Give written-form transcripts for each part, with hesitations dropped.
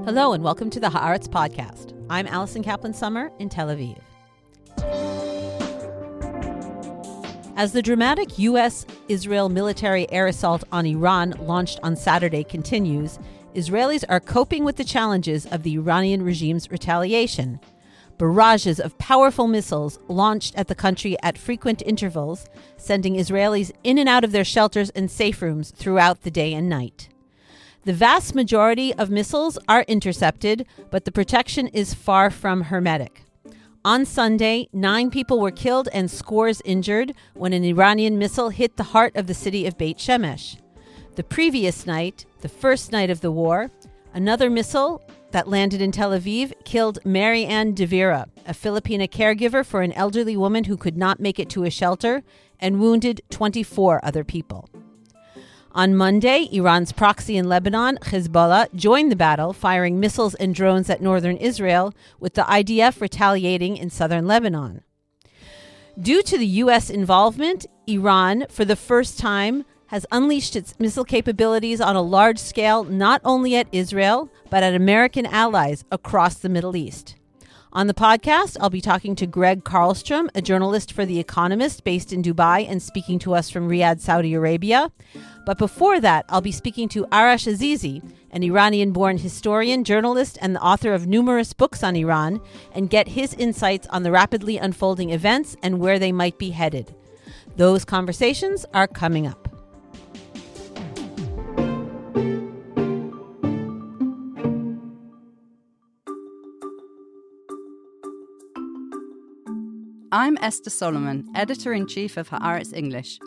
Hello and welcome to the Haaretz Podcast. I'm Alison Kaplan-Summer in Tel Aviv. As the dramatic U.S. Israel military air assault on Iran launched on Saturday continues, Israelis are coping with the challenges of the Iranian regime's retaliation. Barrages of powerful missiles launched at the country at frequent intervals, sending Israelis in and out of their shelters and safe rooms throughout the day and night. The vast majority of missiles are intercepted, but the protection is far from hermetic. On Sunday, 9 people were killed and scores injured when an Iranian missile hit the heart of the city of Beit Shemesh. The previous night, the first night of the war, another missile that landed in Tel Aviv killed Mary Ann Devira, a Filipina caregiver for an elderly woman who could not make it to a shelter, and wounded 24 other people. On Monday, Iran's proxy in Lebanon, Hezbollah, joined the battle, firing missiles and drones at northern Israel, with the IDF retaliating in southern Lebanon. Due to the U.S. involvement, Iran, for the first time, has unleashed its missile capabilities on a large scale, not only at Israel, but at American allies across the Middle East. On the podcast, I'll be talking to Gregg Carlstrom, a journalist for The Economist based in Dubai and speaking to us from Riyadh, Saudi Arabia. But before that, I'll be speaking to Arash Azizi, an Iranian-born historian, journalist, and the author of numerous books on Iran, and get his insights on the rapidly unfolding events and where they might be headed. Those conversations are coming up. I'm Esther Solomon, Editor-in-Chief of Haaretz English.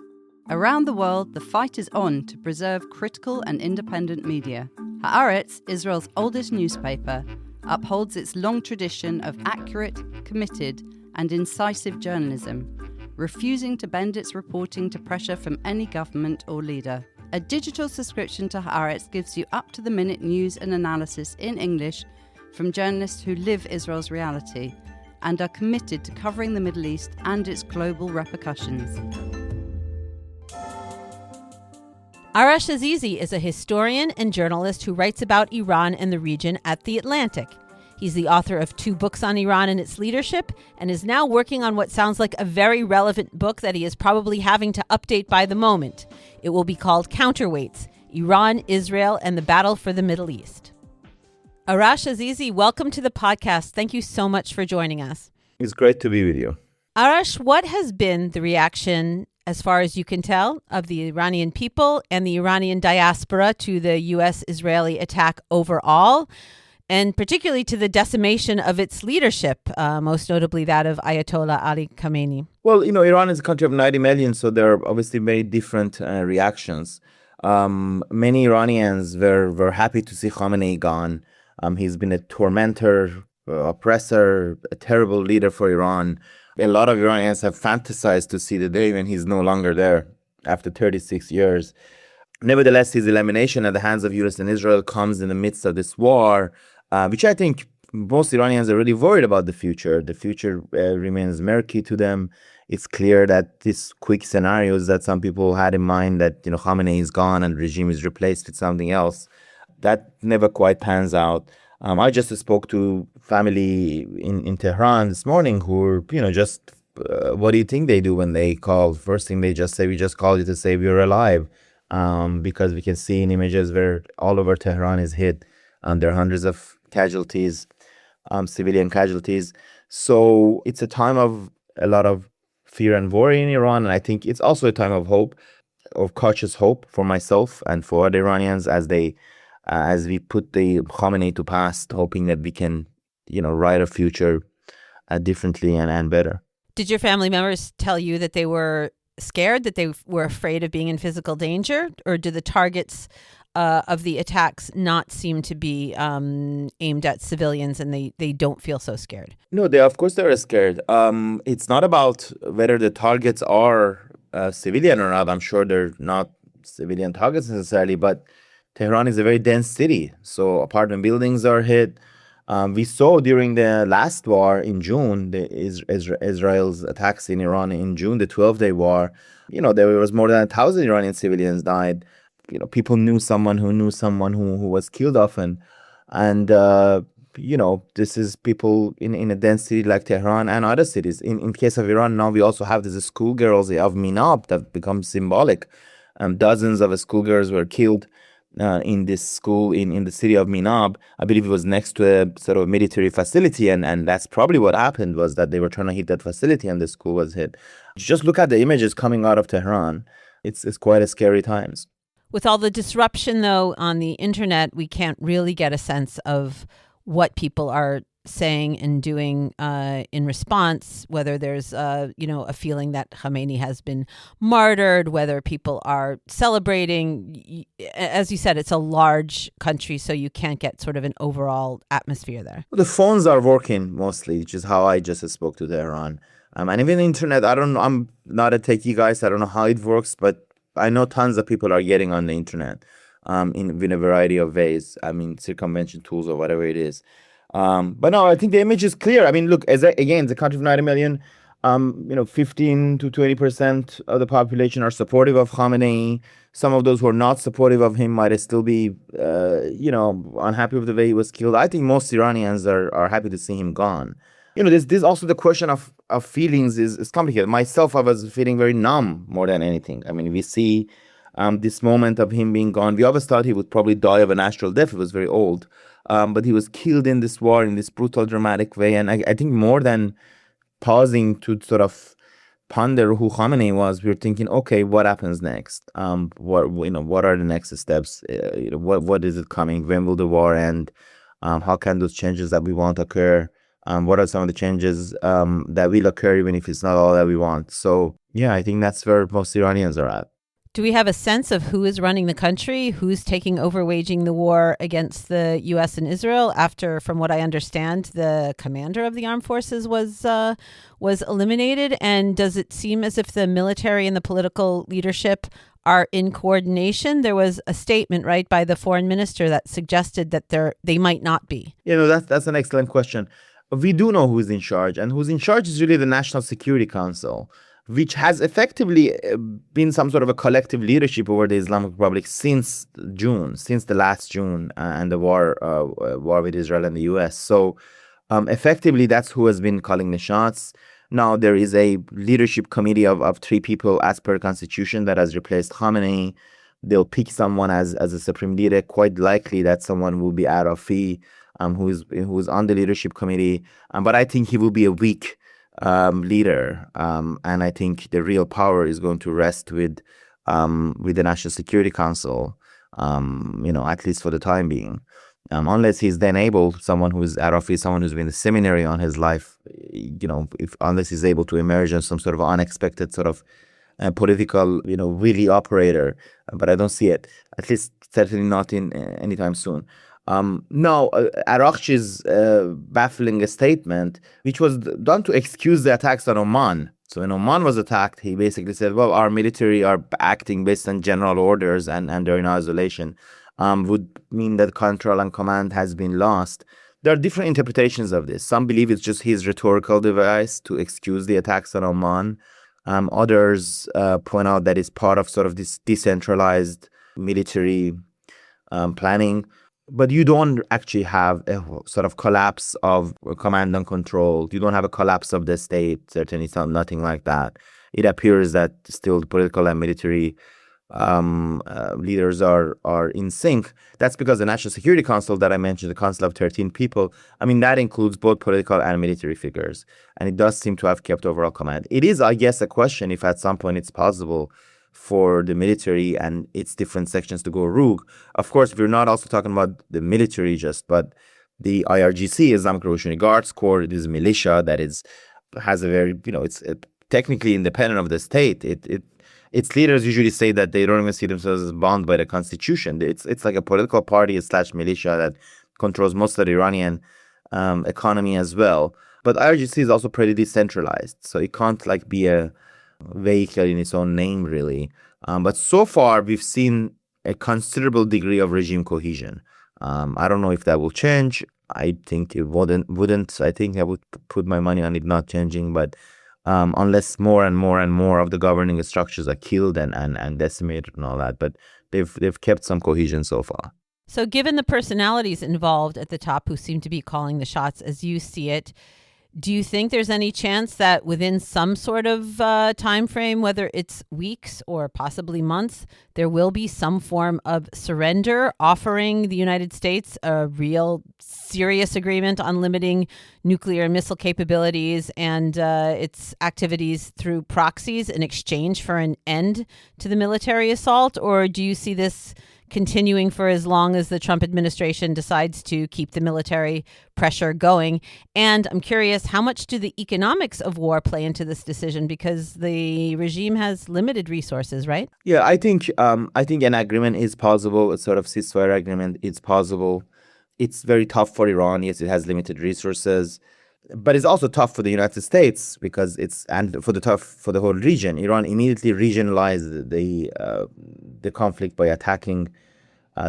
Around the world, the fight is on to preserve critical and independent media. Haaretz, Israel's oldest newspaper, upholds its long tradition of accurate, committed, and incisive journalism, refusing to bend its reporting to pressure from any government or leader. A digital subscription to Haaretz gives you up-to-the-minute news and analysis in English from journalists who live Israel's reality and are committed to covering the Middle East and its global repercussions. Arash Azizi is a historian and journalist who writes about Iran and the region at The Atlantic. He's the author of 2 books on Iran and its leadership, and is now working on what sounds like a very relevant book that he is probably having to update by the moment. It will be called Counterweights: Iran, Israel, and the Battle for the Middle East. Arash Azizi, welcome to the podcast. Thank you so much for joining us. It's great to be with you. Arash, what has been the reaction, as far as you can tell, of the Iranian people and the Iranian diaspora to the U.S. Israeli attack overall, and particularly to the decimation of its leadership, most notably that of Ayatollah Ali Khamenei? Well, Iran is a country of 90 million, so there are obviously very different reactions. Many Iranians were happy to see Khamenei gone. He's been a tormentor, oppressor, a terrible leader for Iran. A lot of Iranians have fantasized to see the day when he's no longer there after 36 years. Nevertheless, his elimination at the hands of U.S. and Israel comes in the midst of this war, which I think most Iranians are really worried about the future. The future remains murky to them. It's clear that these quick scenarios that some people had in mind, that Khamenei is gone and the regime is replaced with something else, that never quite pans out. I just spoke to family in Tehran this morning who were, what do you think they do when they call? First thing they just say, we just called you to say we're alive, because we can see in images where all over Tehran is hit. There are hundreds of casualties, civilian casualties. So it's a time of a lot of fear and worry in Iran. And I think it's also a time of hope, of cautious hope for myself and for other Iranians as we put the Khamenei to past, hoping that we can, write a future differently and better. Did your family members tell you that they were scared, that they were afraid of being in physical danger? Or do the targets of the attacks not seem to be aimed at civilians and they don't feel so scared? No, of course they're scared. It's not about whether the targets are civilian or not. I'm sure they're not civilian targets necessarily, but Tehran is a very dense city, so apartment buildings are hit. We saw during the last war in June, Israel's attacks in Iran in June, the 12-day war, there was more than 1,000 Iranian civilians died. People knew someone who was killed often. And, this is people in a dense city like Tehran and other cities. In case of Iran, now we also have these schoolgirls of Minab that become symbolic. Dozens of schoolgirls were killed in this school in the city of Minab. I believe it was next to a sort of military facility, and that's probably what happened, was that they were trying to hit that facility and the school was hit. Just look at the images coming out of Tehran. It's quite a scary times. With all the disruption, though, on the internet, we can't really get a sense of what people are saying and doing in response, whether there's a feeling that Khamenei has been martyred, whether people are celebrating. As you said, it's a large country, so you can't get sort of an overall atmosphere there. The phones are working mostly, which is how I just spoke to Tehran. And even the internet, I don't know, I'm not a techie guy, so I don't know how it works, but I know tons of people are getting on the internet in a variety of ways. I mean, circumvention tools or whatever it is. But no, I think the image is clear. I mean, look, again, the country of 90 million, 15 to 20% of the population are supportive of Khamenei. Some of those who are not supportive of him might still be, unhappy with the way he was killed. I think most Iranians are happy to see him gone. This also the question of feelings is complicated. Myself, I was feeling very numb more than anything. I mean, we see this moment of him being gone. We always thought he would probably die of a natural death. He was very old. But he was killed in this war in this brutal, dramatic way. And I think more than pausing to sort of ponder who Khamenei was, we were thinking, okay, what happens next? What are the next steps? What is it coming? When will the war end? How can those changes that we want occur? What are some of the changes that will occur, even if it's not all that we want? So, yeah, I think that's where most Iranians are at. Do we have a sense of who is running the country, who's taking over waging the war against the U.S. and Israel after, from what I understand, the commander of the armed forces was eliminated? And does it seem as if the military and the political leadership are in coordination? There was a statement, right, by the foreign minister that suggested that they might not be. That's an excellent question. We do know who's in charge, and who's in charge is really the National Security Council, which has effectively been some sort of a collective leadership over the Islamic Republic since the last June, and the war with Israel and the U.S. So effectively, that's who has been calling the shots. Now, there is a leadership committee of 3 people as per Constitution that has replaced Khamenei. They'll pick someone as a supreme leader. Quite likely that someone will be Arafi, who is on the leadership committee. But I think he will be a weak leader, and I think the real power is going to rest with the National Security Council, at least for the time being, unless he's then able, someone who's Arafi, someone who's been in the seminary on his life, unless he's able to emerge as some sort of unexpected sort of political, wily operator. But I don't see it, at least certainly not in anytime soon. Now, Arash is baffling a statement, which was done to excuse the attacks on Oman. So when Oman was attacked, he basically said, well, our military are acting based on general orders and they're in isolation, would mean that control and command has been lost. There are different interpretations of this. Some believe it's just his rhetorical device to excuse the attacks on Oman. Others point out that it's part of sort of this decentralized military planning. But you don't actually have a sort of collapse of command and control. You don't have a collapse of the state, certainly nothing like that. It appears that still the political and military leaders are in sync. That's because the National Security Council that I mentioned, the council of 13 people, I mean, that includes both political and military figures. And it does seem to have kept overall command. It is, I guess, a question if at some point it's possible for the military and its different sections to go rogue. Of course, we're not also talking about the military but the IRGC, Islamic Revolutionary Guards Corps. It is a militia that has a very, it's technically independent of the state. Its leaders usually say that they don't even see themselves as bound by the constitution. It's like a political party / militia that controls most of the Iranian economy as well. But IRGC is also pretty decentralized, so it can't be a vehicle in its own name, really. But so far, we've seen a considerable degree of regime cohesion. I don't know if that will change. I think it wouldn't. I think I would put my money on it not changing. But unless more and more of the governing structures are killed and decimated and all that. But they've kept some cohesion so far. So given the personalities involved at the top who seem to be calling the shots as you see it, do you think there's any chance that within some sort of time frame, whether it's weeks or possibly months, there will be some form of surrender offering the United States a real serious agreement on limiting nuclear and missile capabilities and its activities through proxies in exchange for an end to the military assault? Or do you see this continuing for as long as the Trump administration decides to keep the military pressure going? And I'm curious, how much do the economics of war play into this decision? Because the regime has limited resources, right? Yeah, I think an agreement is possible. A sort of ceasefire agreement is possible. It's very tough for Iran. Yes, it has limited resources, but it's also tough for the United States because for the whole region. Iran immediately regionalized the conflict by attacking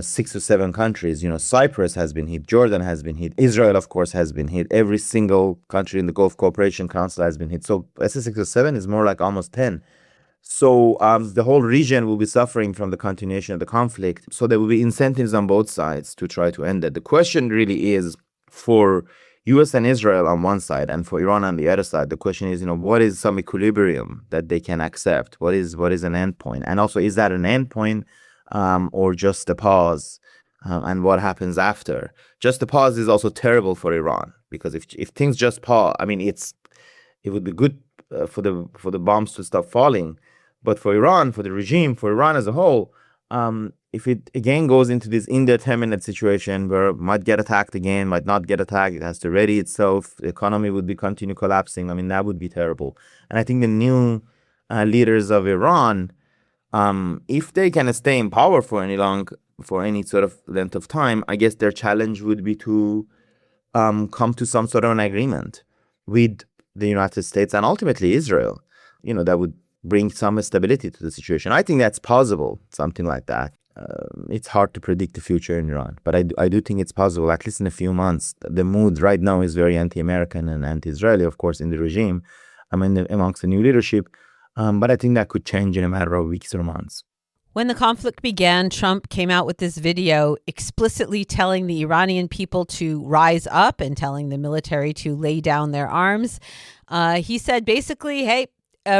6 or 7 countries. Cyprus has been hit, Jordan has been hit, Israel, of course, has been hit. Every single country in the Gulf Cooperation Council has been hit. So SS 6 or 7 is more like almost 10. So the whole region will be suffering from the continuation of the conflict. So there will be incentives on both sides to try to end it. The question really is for U.S. and Israel on one side and for Iran on the other side. The question is, what is some equilibrium that they can accept? What is an end point? And also, is that an end point or just a pause? And what happens after? Just a pause is also terrible for Iran because if things just pause, it would be good for the bombs to stop falling. But for Iran, for the regime, for Iran as a whole, if it again goes into this indeterminate situation where it might get attacked again, might not get attacked, it has to ready itself, the economy would be continue collapsing. That would be terrible. And I think the new leaders of Iran, if they can stay in power for any sort of length of time, I guess their challenge would be to come to some sort of an agreement with the United States and ultimately Israel, that would bring some stability to the situation. I think that's possible, something like that. It's hard to predict the future in Iran, but I do think it's possible, at least in a few months. The mood right now is very anti-American and anti-Israeli, of course, in the regime, amongst the new leadership. But I think that could change in a matter of weeks or months. When the conflict began, Trump came out with this video explicitly telling the Iranian people to rise up and telling the military to lay down their arms. He said basically, hey,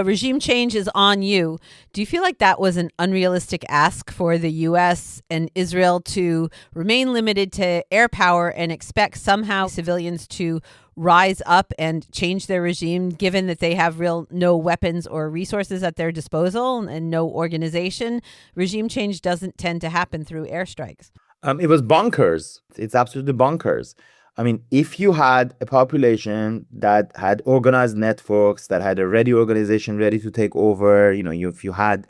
regime change is on you. Do you feel like that was an unrealistic ask for the U.S. and Israel to remain limited to air power and expect somehow civilians to rise up and change their regime, given that they have no weapons or resources at their disposal and no organization? Regime change doesn't tend to happen through airstrikes. It was bonkers. It's absolutely bonkers. If you had a population that had organized networks, that had a ready organization ready to take over, if you had,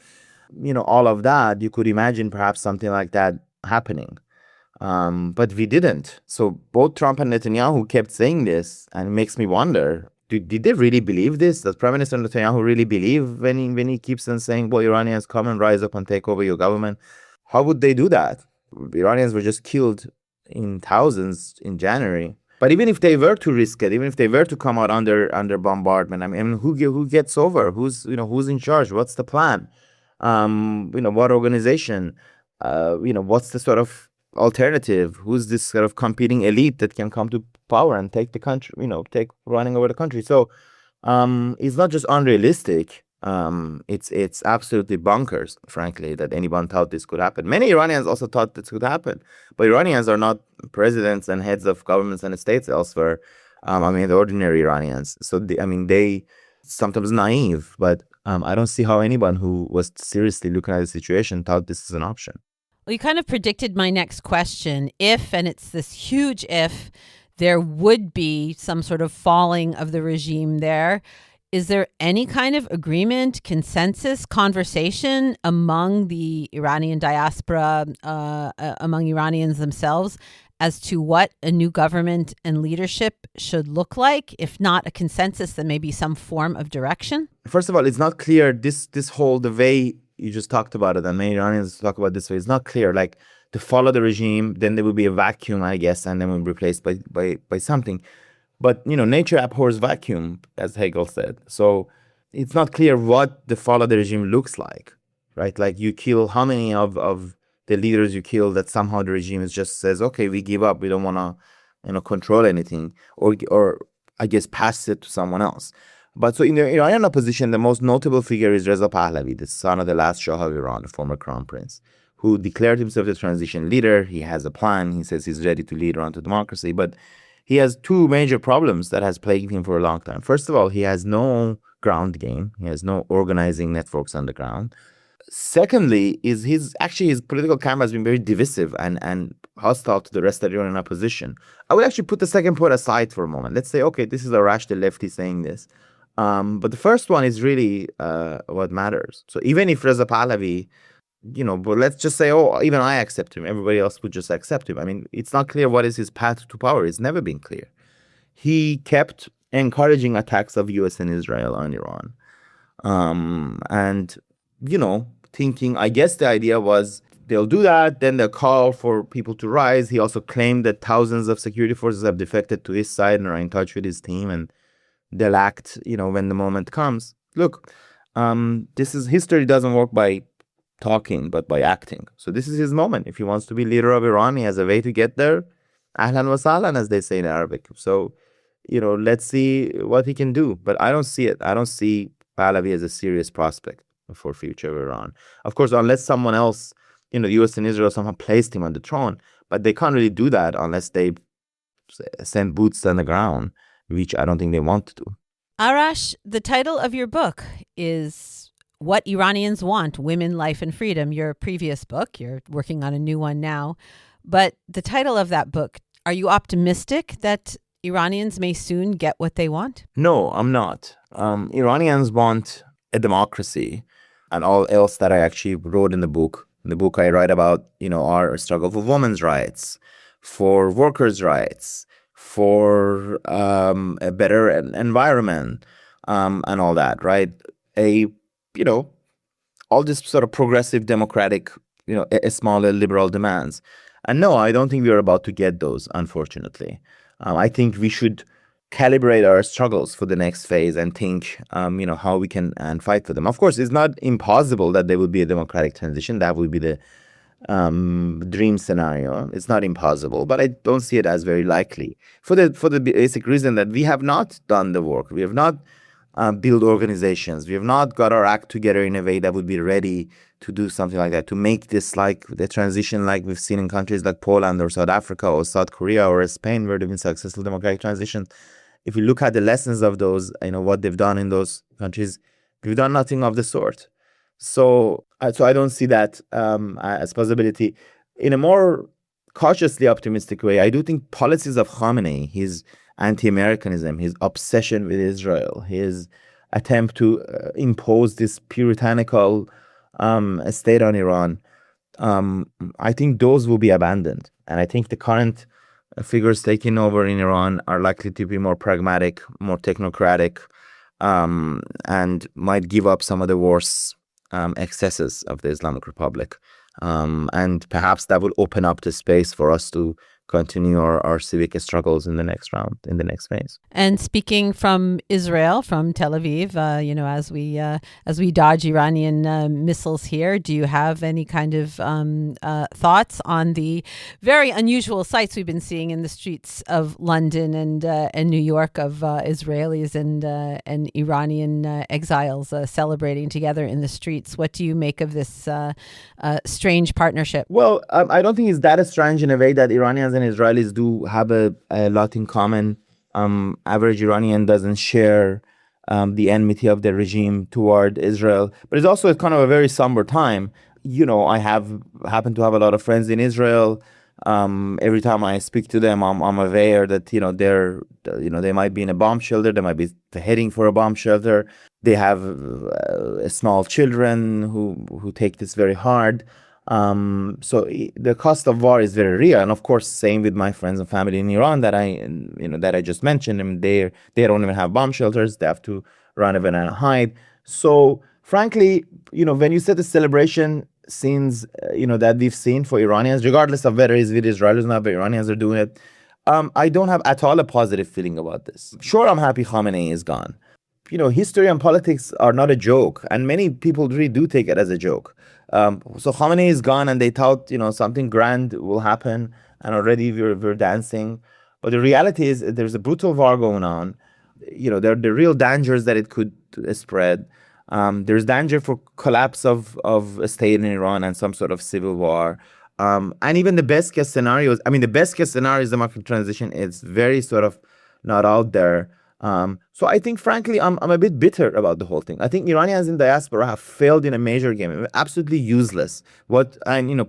all of that, you could imagine perhaps something like that happening. But we didn't. So both Trump and Netanyahu kept saying this, and it makes me wonder, did they really believe this? Does Prime Minister Netanyahu really believe when he keeps on saying, well, Iranians come and rise up and take over your government? How would they do that? Iranians were just killed in thousands in January. But even if they were to risk it, even if they were to come out under bombardment, who gets over? Who's in charge? What's the plan? What organization? What's the sort of alternative? Who's this sort of competing elite that can come to power and take the country? Take running over the country. So it's not just unrealistic. It's absolutely bonkers, frankly, that anyone thought this could happen. Many Iranians also thought this could happen, but Iranians are not presidents and heads of governments and states elsewhere. The ordinary Iranians. So they sometimes naive, but I don't see how anyone who was seriously looking at the situation thought this is an option. Well, you kind of predicted my next question. If, and it's this huge if, there would be some sort of falling of the regime there, is there any kind of agreement, consensus, conversation among the Iranian diaspora, among Iranians themselves, as to what a new government and leadership should look like? If not a consensus, then maybe some form of direction? First of all, it's not clear, the way you just talked about it, and many Iranians talk about this way, it's not clear. Like, to follow the regime, then there will be a vacuum, I guess, and then we'll be replaced by something. But, nature abhors vacuum, as Hegel said. So it's not clear what the fall of the regime looks like, right? Like, you kill how many of the leaders you kill, that somehow the regime just says, okay, we give up. We don't want to, control anything, or I guess pass it to someone else. But so in the Iranian opposition, the most notable figure is Reza Pahlavi, the son of the last Shah of Iran, the former crown prince, who declared himself the transition leader. He has a plan. He says he's ready to lead Iran to democracy. But he has two major problems that has plagued him for a long time. First of all, he has no ground game. He has no organizing networks on the ground. Secondly, is his political campaign has been very divisive and hostile to the rest of the Iranian opposition. I would actually put the second point aside for a moment. Let's say, okay, this is Arash, the lefty, saying this. But the first one is really what matters. So even if Reza Pahlavi, but let's just say, oh, even I accept him, everybody else would just accept him. I mean, it's not clear what is his path to power. It's never been clear. He kept encouraging attacks of U.S. and Israel on Iran. And, thinking, I guess the idea was they'll do that, then they'll call for people to rise. He also claimed that thousands of security forces have defected to his side and are in touch with his team, and they'll act, when the moment comes. Look, history doesn't work by talking, but by acting. So this is his moment. If he wants to be leader of Iran, he has a way to get there. Ahlan wa sahlan, as they say in Arabic. So, let's see what he can do. But I don't see it. I don't see Pahlavi as a serious prospect for future of Iran. Of course, unless someone else, the U.S. and Israel somehow placed him on the throne. But they can't really do that unless they send boots on the ground, which I don't think they want to do. Arash, the title of your book is What Iranians Want, Women, Life, and Freedom, your previous book. You're working on a new one now. But the title of that book, are you optimistic that Iranians may soon get what they want? No, I'm not. Iranians want a democracy, and all else that I actually wrote in the book. In the book, I write about, our struggle for women's rights, for workers' rights, for a better environment, and all that, right? All this sort of progressive democratic, a smaller liberal demands. And no, I don't think we're about to get those, unfortunately. I think we should calibrate our struggles for the next phase and think, how we can and fight for them. Of course, it's not impossible that there will be a democratic transition. That would be the dream scenario. It's not impossible, but I don't see it as very likely for the basic reason that we have not done the work. We have not built organizations. We have not got our act together in a way that would be ready to do something like that, to make this like the transition like we've seen in countries like Poland or South Africa or South Korea or Spain, where there have been successful democratic transitions. If you look at the lessons of those, what they've done in those countries, we've done nothing of the sort. So I don't see that as possibility. In a more cautiously optimistic way, I do think policies of Khamenei, his anti-Americanism, his obsession with Israel, his attempt to impose this puritanical state on Iran, I think those will be abandoned. And I think the current figures taking over in Iran are likely to be more pragmatic, more technocratic, and might give up some of the worst excesses of the Islamic Republic. And perhaps that will open up the space for us to continue our civic struggles in the next round, in the next phase. And speaking from Israel, from Tel Aviv, as we dodge Iranian missiles here, do you have any kind of thoughts on the very unusual sights we've been seeing in the streets of London and New York of Israelis and Iranian exiles celebrating together in the streets? What do you make of this strange partnership? Well, I don't think it's that strange in a way that Iranians and Israelis do have a lot in common. Average Iranian doesn't share the enmity of the regime toward Israel, but it's also kind of a very somber time. I happen to have a lot of friends in Israel. Every time I speak to them, I'm aware that they might be in a bomb shelter, they might be heading for a bomb shelter. They have small children who take this very hard. So the cost of war is very real, and of course, same with my friends and family in Iran that I just mentioned. I mean, they don't even have bomb shelters; they have to run away and hide. So, frankly, when you said the celebration scenes, that we've seen for Iranians, regardless of whether it's with Israelis or not, but Iranians are doing it. I don't have at all a positive feeling about this. Sure, I'm happy Khamenei is gone. history and politics are not a joke, and many people really do take it as a joke. So Khamenei is gone, and they thought, something grand will happen, and already we're dancing. But the reality is there's a brutal war going on. There are the real dangers that it could spread. There's danger for collapse of a state in Iran and some sort of civil war. And even the best case scenarios, the best case scenario is democratic transition. It's very sort of not out there. So I think, frankly, I'm a bit bitter about the whole thing. I think Iranians in diaspora have failed in a major game, absolutely useless.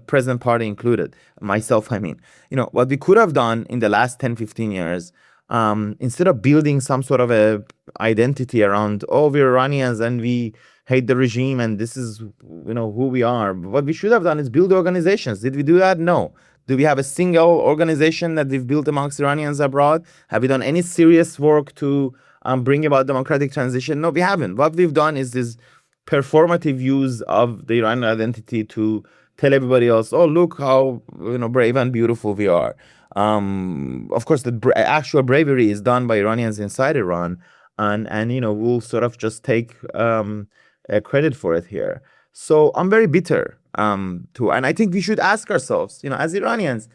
President party included, myself, what we could have done in the last 10, 15 years, instead of building some sort of a identity around, we're Iranians and we hate the regime and this is, who we are. What we should have done is build organizations. Did we do that? No. Do we have a single organization that we've built amongst Iranians abroad? Have we done any serious work to bring about democratic transition? No, we haven't. What we've done is this performative use of the Iranian identity to tell everybody else, look how brave and beautiful we are. Of course, the actual bravery is done by Iranians inside Iran, and we'll sort of just take credit for it here. So I'm very bitter and I think we should ask ourselves, as Iranians,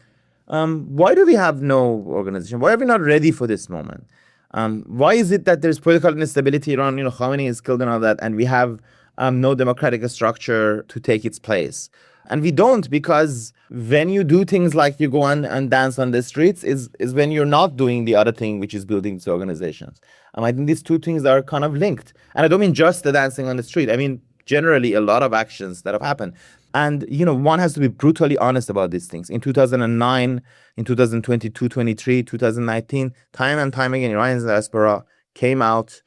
why do we have no organization? Why are we not ready for this moment? Why is it that there's political instability in Iran? Khamenei is killed and all that, and we have no democratic structure to take its place? And we don't, because when you do things like you go on and dance on the streets is when you're not doing the other thing, which is building these organizations. I think these two things are kind of linked. And I don't mean just the dancing on the street. I mean, generally, a lot of actions that have happened. And, one has to be brutally honest about these things. In 2009, in 2022, 23, 2019, time and time again, Iranians in diaspora came out,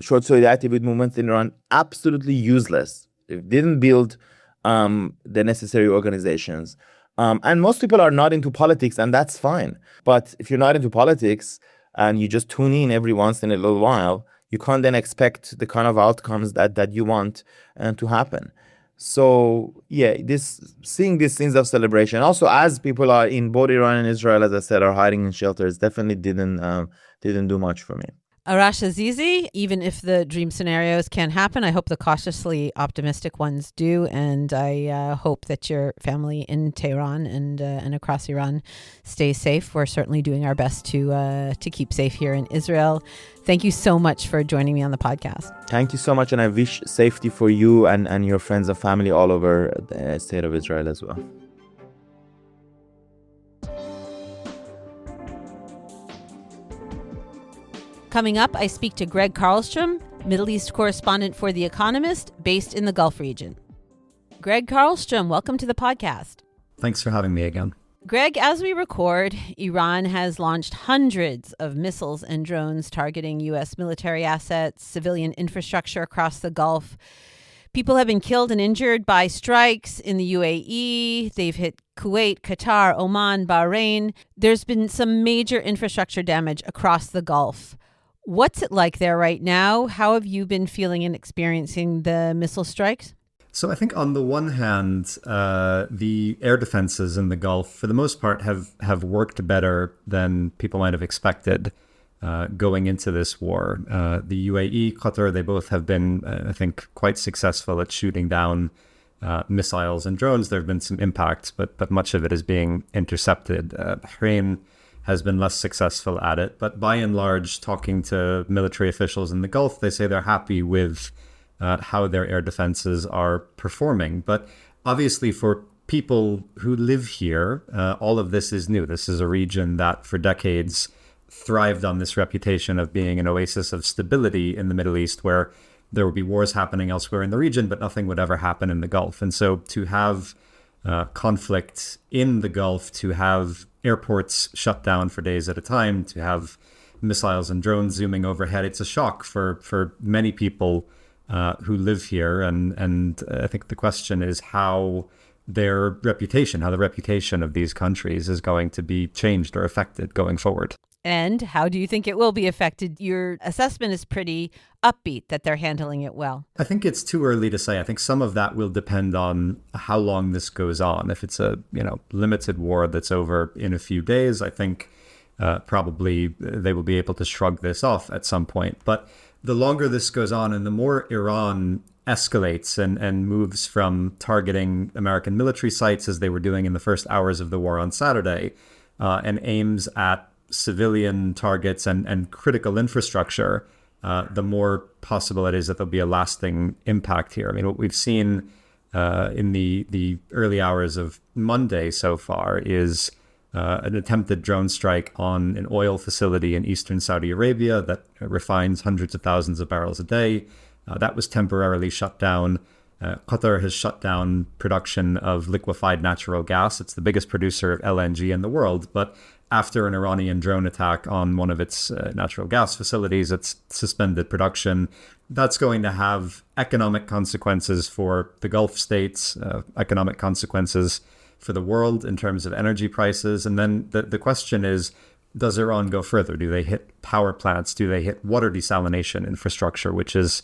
showed solidarity with movements in Iran, absolutely useless. It didn't build the necessary organizations. And most people are not into politics, and that's fine. But if you're not into politics and you just tune in every once in a little while, you can't then expect the kind of outcomes that you want to happen. So, seeing these scenes of celebration, also as people are in both Iran and Israel, as I said, are hiding in shelters, definitely didn't do much for me. Arash Azizi, even if the dream scenarios can happen, I hope the cautiously optimistic ones do. And I hope that your family in Tehran and across Iran stays safe. We're certainly doing our best to keep safe here in Israel. Thank you so much for joining me on the podcast. Thank you so much. And I wish safety for you and your friends and family all over the state of Israel as well. Coming up, I speak to Gregg Carlstrom, Middle East correspondent for The Economist, based in the Gulf region. Gregg Carlstrom, welcome to the podcast. Thanks for having me again. Gregg, as we record, Iran has launched hundreds of missiles and drones targeting U.S. military assets, civilian infrastructure across the Gulf. People have been killed and injured by strikes in the UAE. They've hit Kuwait, Qatar, Oman, Bahrain. There's been some major infrastructure damage across the Gulf. What's it like there right now? How have you been feeling and experiencing the missile strikes? So I think on the one hand, the air defenses in the Gulf, for the most part, have worked better than people might have expected going into this war. The UAE, Qatar, they both have been, I think, quite successful at shooting down missiles and drones. There have been some impacts, but much of it is being intercepted. Bahrain has been less successful at it. But by and large, talking to military officials in the Gulf, they say they're happy with how their air defenses are performing. But obviously for people who live here, all of this is new. This is a region that for decades thrived on this reputation of being an oasis of stability in the Middle East, where there would be wars happening elsewhere in the region, but nothing would ever happen in the Gulf. And so to have conflict in the Gulf, to have airports shut down for days at a time, to have missiles and drones zooming overhead, it's a shock for many people who live here. And I think the question is how the reputation of these countries is going to be changed or affected going forward. And how do you think it will be affected? Your assessment is pretty upbeat that they're handling it well. I think it's too early to say. I think some of that will depend on how long this goes on. If it's a limited war that's over in a few days, I think probably they will be able to shrug this off at some point. But the longer this goes on and the more Iran escalates and moves from targeting American military sites, as they were doing in the first hours of the war on Saturday, and aims at civilian targets and critical infrastructure, the more possible it is that there'll be a lasting impact here. I mean, what we've seen in the early hours of Monday so far is an attempted drone strike on an oil facility in eastern Saudi Arabia that refines hundreds of thousands of barrels a day. That was temporarily shut down. Qatar has shut down production of liquefied natural gas. It's the biggest producer of LNG in the world. But after an Iranian drone attack on one of its natural gas facilities, it's suspended production. That's going to have economic consequences for the Gulf states, economic consequences for the world in terms of energy prices. And then the question is, does Iran go further? Do they hit power plants? Do they hit water desalination infrastructure, which is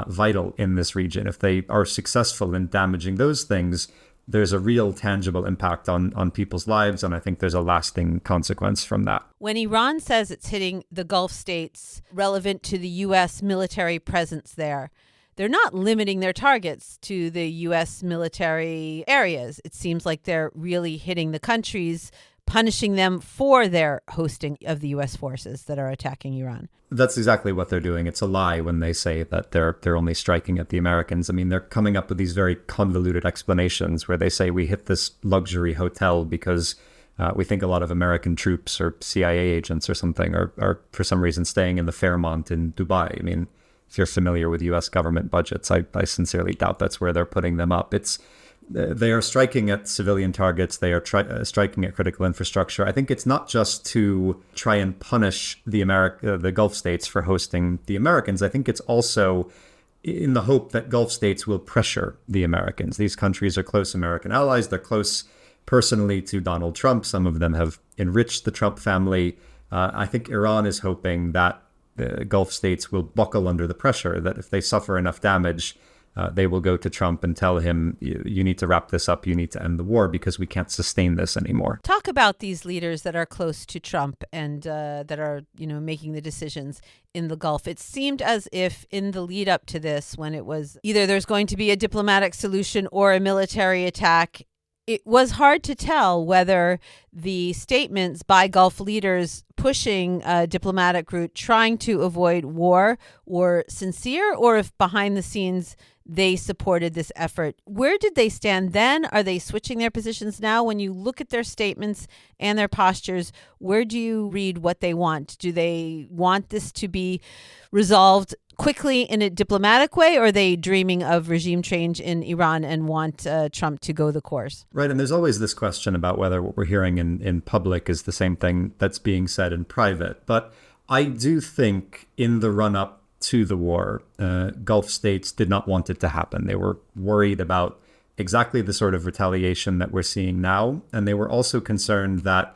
vital in this region? If they are successful in damaging those things, there's a real tangible impact on people's lives. And I think there's a lasting consequence from that. When Iran says it's hitting the Gulf states relevant to the U.S. military presence there, they're not limiting their targets to the U.S. military areas. It seems like they're really hitting the countries, punishing them for their hosting of the U.S. forces that are attacking Iran. That's exactly what they're doing. It's a lie when they say that they're only striking at the Americans. I mean, they're coming up with these very convoluted explanations where they say we hit this luxury hotel because we think a lot of American troops or CIA agents or something are for some reason staying in the Fairmont in Dubai. I mean, if you're familiar with U.S. government budgets, I sincerely doubt that's where they're putting them up. They are striking at civilian targets. They are striking at critical infrastructure. I think it's not just to try and punish the Gulf states for hosting the Americans. I think it's also in the hope that Gulf states will pressure the Americans. These countries are close American allies. They're close personally to Donald Trump. Some of them have enriched the Trump family. I think Iran is hoping that the Gulf states will buckle under the pressure, that if they suffer enough damage, they will go to Trump and tell him, you need to wrap this up, you need to end the war because we can't sustain this anymore. Talk about these leaders that are close to Trump and that are, making the decisions in the Gulf. It seemed as if in the lead up to this, when it was either there's going to be a diplomatic solution or a military attack, it was hard to tell whether the statements by Gulf leaders pushing a diplomatic route, trying to avoid war, were sincere, or if behind the scenes they supported this effort. Where did they stand then? Are they switching their positions now? When you look at their statements and their postures, where do you read what they want? Do they want this to be resolved quickly in a diplomatic way, or are they dreaming of regime change in Iran and want Trump to go the course? Right. And there's always this question about whether what we're hearing in public is the same thing that's being said in private. But I do think in the run-up to the war, Gulf states did not want it to happen. They were worried about exactly the sort of retaliation that we're seeing now. And they were also concerned that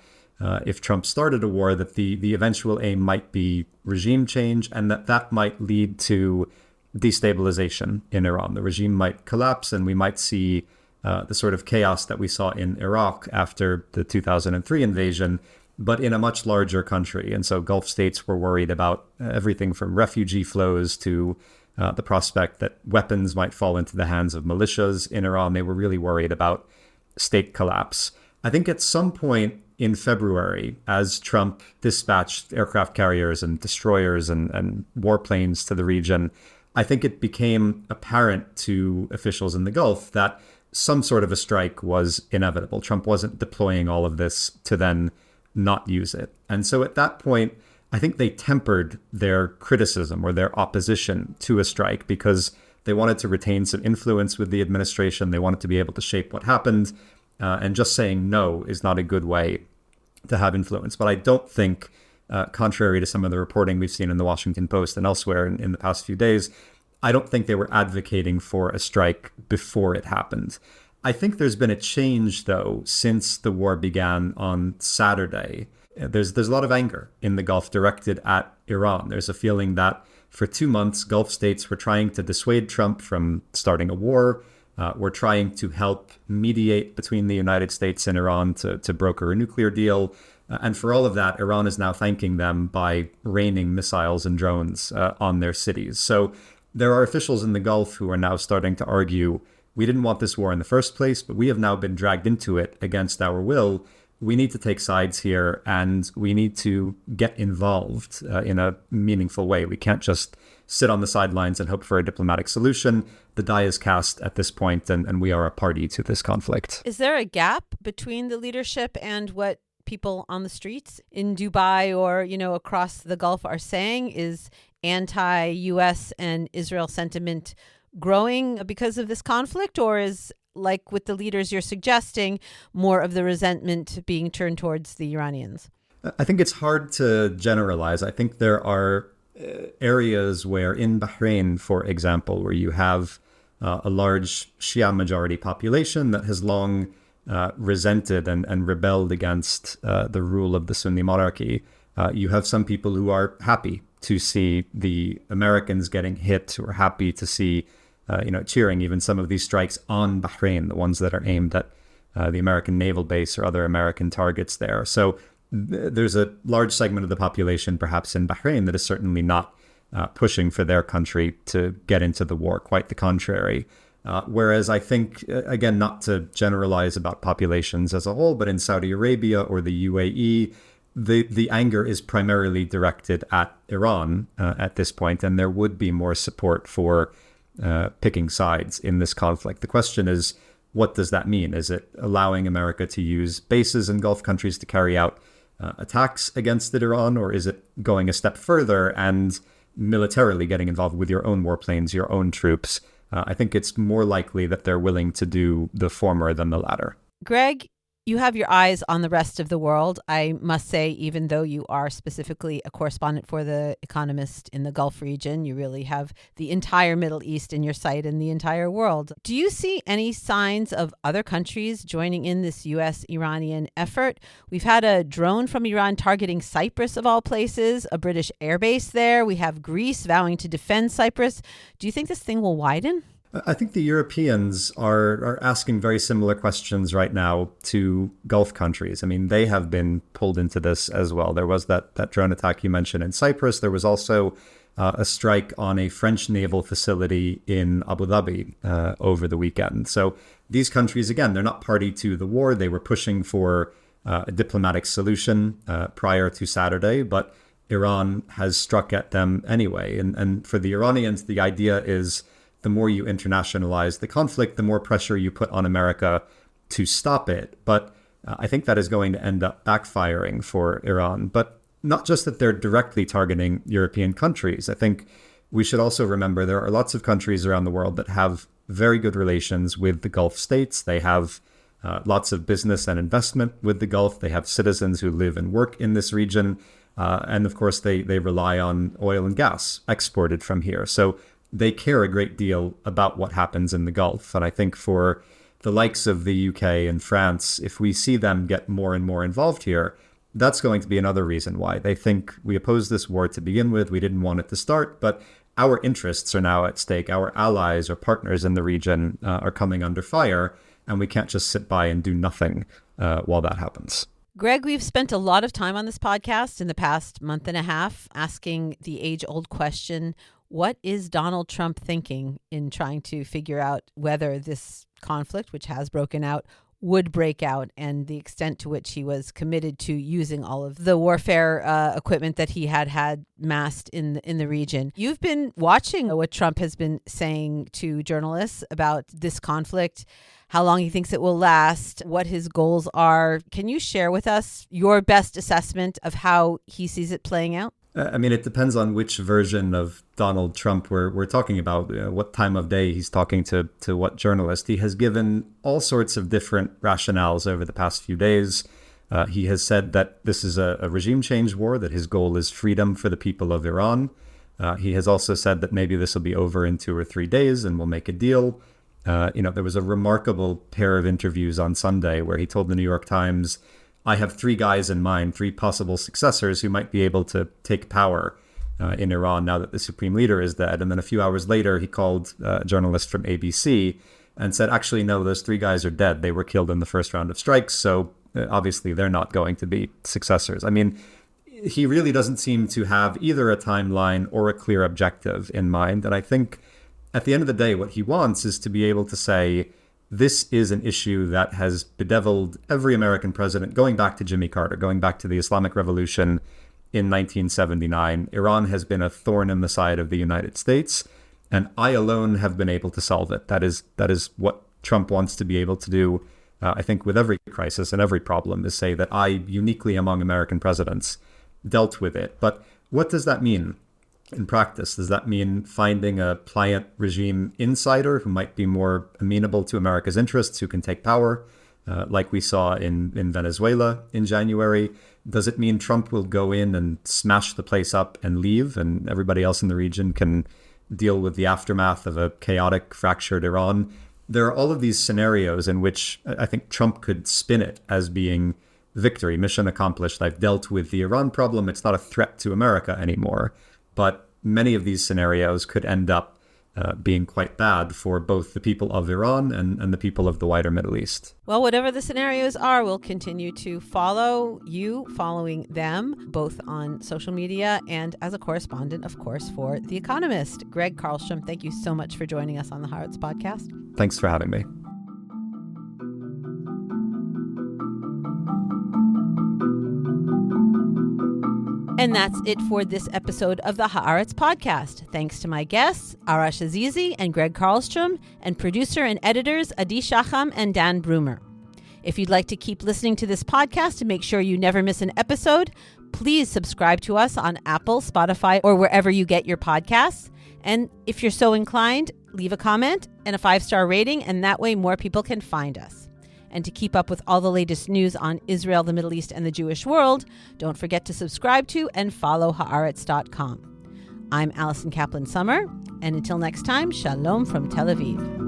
if Trump started a war, that the eventual aim might be regime change, and that might lead to destabilization in Iran. The regime might collapse, and we might see the sort of chaos that we saw in Iraq after the 2003 invasion, but in a much larger country. And so Gulf states were worried about everything from refugee flows to the prospect that weapons might fall into the hands of militias in Iran. They were really worried about state collapse. I think at some point in February, as Trump dispatched aircraft carriers and destroyers and warplanes to the region, I think it became apparent to officials in the Gulf that some sort of a strike was inevitable. Trump wasn't deploying all of this to then not use it. And so at that point, I think they tempered their criticism or their opposition to a strike because they wanted to retain some influence with the administration. They wanted to be able to shape what happened. And just saying no is not a good way to have influence. But I don't think, contrary to some of the reporting we've seen in the Washington Post and elsewhere in the past few days, I don't think they were advocating for a strike before it happened. I think there's been a change, though, since the war began on Saturday. There's a lot of anger in the Gulf directed at Iran. There's a feeling that for 2 months, Gulf states were trying to dissuade Trump from starting a war. We're trying to help mediate between the United States and Iran to broker a nuclear deal. And for all of that, Iran is now thanking them by raining missiles and drones on their cities. So there are officials in the Gulf who are now starting to argue, we didn't want this war in the first place, but we have now been dragged into it against our will. We need to take sides here, and we need to get involved in a meaningful way. We can't just sit on the sidelines and hope for a diplomatic solution. The die is cast at this point, and we are a party to this conflict. Is there a gap between the leadership and what people on the streets in Dubai or, across the Gulf are saying? Is anti-U.S. and Israel sentiment growing because of this conflict, or is, like with the leaders you're suggesting, more of the resentment being turned towards the Iranians? I think it's hard to generalize. I think there are areas where, in Bahrain, for example, where you have a large Shia majority population that has long resented and rebelled against the rule of the Sunni monarchy, you have some people who are happy to see the Americans getting hit, who are happy to see cheering even some of these strikes on Bahrain, the ones that are aimed at the American naval base or other American targets there. So there's a large segment of the population, perhaps in Bahrain, that is certainly not pushing for their country to get into the war. Quite the contrary. Whereas I think, again, not to generalize about populations as a whole, but in Saudi Arabia or the UAE, the anger is primarily directed at Iran at this point, and there would be more support for picking sides in this conflict. The question is, what does that mean? Is it allowing America to use bases in Gulf countries to carry out attacks against Iran, or is it going a step further and militarily getting involved with your own warplanes, your own troops? I think it's more likely that they're willing to do the former than the latter. Greg, you have your eyes on the rest of the world. I must say, even though you are specifically a correspondent for The Economist in the Gulf region, you really have the entire Middle East in your sight and the entire world. Do you see any signs of other countries joining in this U.S.-Iranian effort? We've had a drone from Iran targeting Cyprus, of all places, a British airbase there. We have Greece vowing to defend Cyprus. Do you think this thing will widen? I think the Europeans are asking very similar questions right now to Gulf countries. I mean, they have been pulled into this as well. There was that drone attack you mentioned in Cyprus. There was also a strike on a French naval facility in Abu Dhabi over the weekend. So these countries, again, they're not party to the war. They were pushing for a diplomatic solution prior to Saturday, but Iran has struck at them anyway. And for the Iranians, the idea is, the more you internationalize the conflict, the more pressure you put on America to stop it. But I think that is going to end up backfiring for Iran. But not just that they're directly targeting European countries. I think we should also remember there are lots of countries around the world that have very good relations with the Gulf states. They have lots of business and investment with the Gulf. They have citizens who live and work in this region. And of course, they rely on oil and gas exported from here. So they care a great deal about what happens in the Gulf. And I think for the likes of the UK and France, if we see them get more and more involved here, that's going to be another reason why. They think we opposed this war to begin with. We didn't want it to start, but our interests are now at stake. Our allies or partners in the region are coming under fire, and we can't just sit by and do nothing while that happens. Greg, we've spent a lot of time on this podcast in the past month and a half asking the age-old question, what is Donald Trump thinking in trying to figure out whether this conflict, which has broken out, would break out, and the extent to which he was committed to using all of the warfare equipment that he had massed in the region. You've been watching what Trump has been saying to journalists about this conflict, how long he thinks it will last, what his goals are. Can you share with us your best assessment of how he sees it playing out? I mean, it depends on which version of Donald Trump we're talking about, what time of day he's talking to what journalist. He has given all sorts of different rationales over the past few days. He has said that this is a regime change war, that his goal is freedom for the people of Iran. He has also said that maybe this will be over in 2 or 3 days and we'll make a deal. There was a remarkable pair of interviews on Sunday where he told the New York Times, I have 3 guys in mind, 3 possible successors who might be able to take power in Iran now that the supreme leader is dead. And then a few hours later, he called a journalist from ABC and said, actually, no, those 3 guys are dead. They were killed in the first round of strikes. So obviously they're not going to be successors. I mean, he really doesn't seem to have either a timeline or a clear objective in mind. And I think at the end of the day, what he wants is to be able to say, this is an issue that has bedeviled every American president, going back to Jimmy Carter, going back to the Islamic Revolution in 1979. Iran has been a thorn in the side of the United States, and I alone have been able to solve it. That is what Trump wants to be able to do, I think, with every crisis and every problem, is say that I, uniquely among American presidents, dealt with it. But what does that mean in practice? Does that mean finding a pliant regime insider who might be more amenable to America's interests, who can take power, like we saw in Venezuela in January? Does it mean Trump will go in and smash the place up and leave, and everybody else in the region can deal with the aftermath of a chaotic, fractured Iran? There are all of these scenarios in which I think Trump could spin it as being victory, mission accomplished. I've dealt with the Iran problem. It's not a threat to America anymore. But many of these scenarios could end up being quite bad for both the people of Iran and the people of the wider Middle East. Well, whatever the scenarios are, we'll continue to follow you, following them, both on social media and as a correspondent, of course, for The Economist. Gregg Carlstrom, thank you so much for joining us on the Haaretz Podcast. Thanks for having me. And that's it for this episode of the Haaretz Podcast. Thanks to my guests, Arash Azizi and Gregg Carlstrom, and producer and editors Adi Shacham and Dan Brumer. If you'd like to keep listening to this podcast to make sure you never miss an episode, please subscribe to us on Apple, Spotify, or wherever you get your podcasts. And if you're so inclined, leave a comment and a 5-star rating, and that way more people can find us. And to keep up with all the latest news on Israel, the Middle East, and the Jewish world, don't forget to subscribe to and follow Haaretz.com. I'm Alison Kaplan-Summer, and until next time, shalom from Tel Aviv.